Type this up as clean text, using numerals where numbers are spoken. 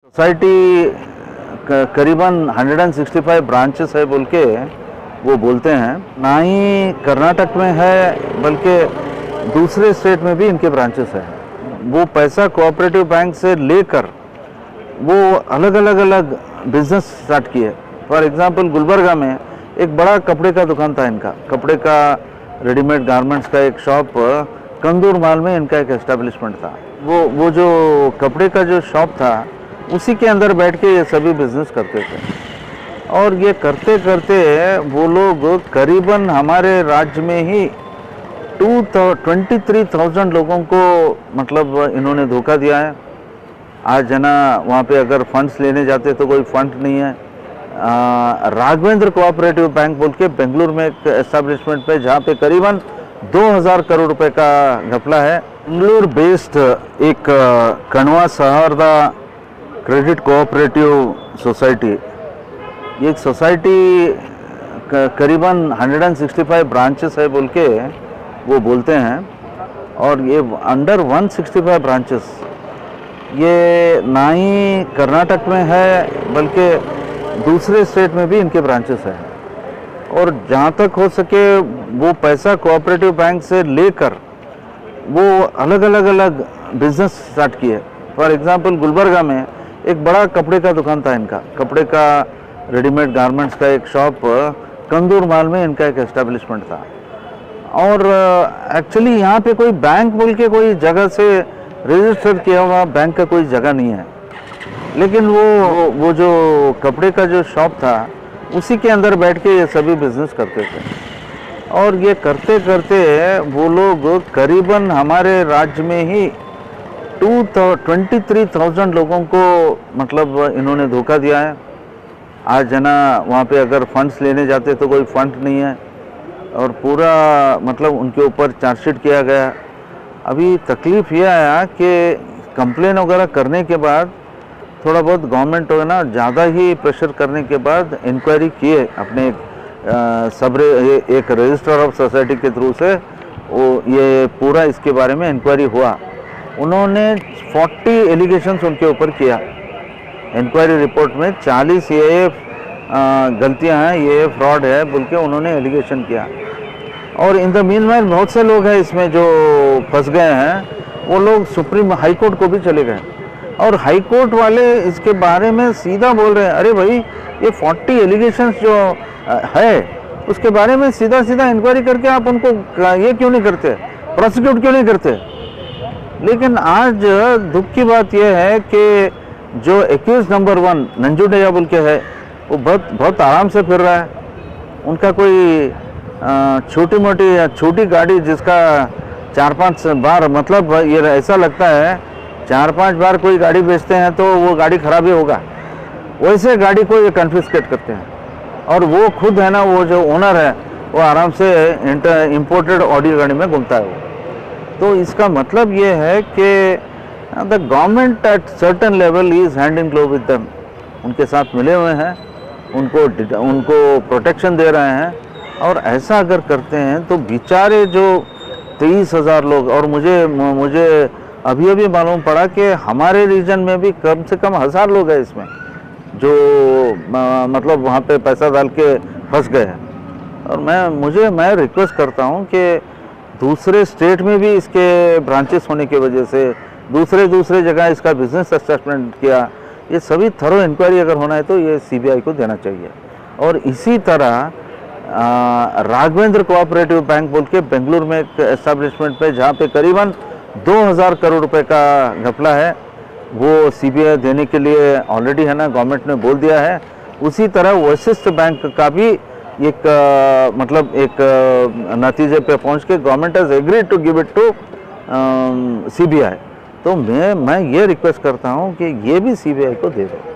Society करीबन 165 branches है बोल के वो बोलते हैं। ना ही कर्नाटक में है बल्कि दूसरे स्टेट में भी इनके ब्रांचेस है। वो पैसा कोऑपरेटिव बैंक से लेकर वो अलग बिजनेस स्टार्ट किए। फॉर एग्जांपल गुलबर्गा में एक बड़ा कपड़े का दुकान था इनका, कपड़े का रेडीमेड गारमेंट्स का एक शॉप कंदूर माल में इनका एक एस्टेब्लिशमेंट था। वो जो कपड़े का जो शॉप था उसी के अंदर बैठ के ये सभी बिजनेस करते थे। और ये करते करते वो लोग करीबन हमारे राज्य में ही 23,000 लोगों को मतलब इन्होंने धोखा दिया है। आज है ना, वहाँ पे अगर फंड्स लेने जाते तो कोई फंड नहीं है। राघवेंद्र कोऑपरेटिव बैंक बोल के बेंगलुरु में एक एस्टेब्लिशमेंट पे जहाँ पे करीबन 2000 करोड़ रुपए का घपला है। बेंगलुरु बेस्ड एक कणवा सहारदा क्रेडिट कोऑपरेटिव सोसाइटी, ये एक सोसाइटी करीबन 165 ब्रांचेस है बोल के वो बोलते हैं। और ये अंडर 165 ब्रांचेस ये ना ही कर्नाटक में है बल्कि दूसरे स्टेट में भी इनके ब्रांचेस हैं। और जहाँ तक हो सके वो पैसा कोऑपरेटिव बैंक से लेकर वो अलग बिजनेस स्टार्ट किए। फॉर एग्जांपल गुलबर्गा में एक बड़ा कपड़े का दुकान था इनका, कपड़े का रेडीमेड गारमेंट्स का एक शॉप कंदूर माल में इनका एक एस्टेब्लिशमेंट था। और एक्चुअली यहाँ पे कोई बैंक बोल के कोई जगह से रजिस्टर किया हुआ बैंक का कोई जगह नहीं है। लेकिन वो जो कपड़े का जो शॉप था उसी के अंदर बैठ के ये सभी बिजनेस करते थे। और ये करते करते वो लोग करीबन हमारे राज्य में ही 23,000 लोगों को मतलब इन्होंने धोखा दिया है। आज है ना, वहाँ पे अगर फंड्स लेने जाते तो कोई फंड नहीं है। और पूरा मतलब उनके ऊपर चार्जशीट किया गया। अभी तकलीफ़ यह आया कि कंप्लेन वगैरह करने के बाद थोड़ा बहुत गवर्नमेंट हो ना ज़्यादा ही प्रेशर करने के बाद इंक्वायरी किए अपने एक रजिस्ट्रार ऑफ सोसाइटी के थ्रू से वो ये पूरा इसके बारे में इंक्वायरी हुआ। उन्होंने 40 एलिगेशंस उनके ऊपर किया। इंक्वायरी रिपोर्ट में 40 ये गलतियां हैं, ये फ्रॉड है बोल के उन्होंने एलिगेशन किया। और इन द मीनवाइल बहुत से लोग हैं इसमें जो फंस गए हैं। वो लोग सुप्रीम हाई कोर्ट को भी चले गए और हाई कोर्ट वाले इसके बारे में सीधा बोल रहे हैं, अरे भाई ये 40 एलिगेशंस जो है उसके बारे में सीधा इंक्वायरी करके आप उनको ये क्यों नहीं करते, प्रोसिक्यूट क्यों नहीं करते। लेकिन आज दुख की बात यह है कि जो एक्यूज नंबर 1 नंजुडैया बोल के है वो बहुत आराम से फिर रहा है। उनका कोई छोटी गाड़ी जिसका 4-5 बार मतलब ये ऐसा लगता है 4-5 बार कोई गाड़ी बेचते हैं तो वो गाड़ी खराब ही होगा, वैसे गाड़ी को ये कन्फिस्केट करते हैं। और वो खुद है ना, वो जो ओनर है वो आराम से इंपोर्टेड ऑडी गाड़ी में घूमता है वो। तो इसका मतलब ये है कि the government at certain level is hand in glove with them, उनके साथ मिले हुए हैं, उनको प्रोटेक्शन दे रहे हैं। और ऐसा अगर करते हैं तो बेचारे जो 23,000 लोग, और मुझे अभी मालूम पड़ा कि हमारे रीजन में भी कम से कम 1000 लोग हैं इसमें जो मतलब वहाँ पे पैसा डाल के फंस गए हैं। और मैं रिक्वेस्ट करता हूँ कि दूसरे स्टेट में भी इसके ब्रांचेस होने की वजह से दूसरे जगह इसका बिजनेस एस्टेब्लिशमेंट किया, ये सभी थरो इंक्वायरी अगर होना है तो ये सीबीआई को देना चाहिए। और इसी तरह राघवेंद्र कोऑपरेटिव बैंक बोल के बेंगलुरु में एक एस्टेब्लिशमेंट पे जहाँ पे करीबन 2000 करोड़ रुपए का घपला है, वो सीबीआई देने के लिए ऑलरेडी है ना गवर्नमेंट ने बोल दिया है। उसी तरह वशिष्ठ बैंक का भी एक नतीजे पे पहुंच के government has agreed to give it to CBI. तो मैं ये रिक्वेस्ट करता हूं कि ये भी सीबीआई को दे दो।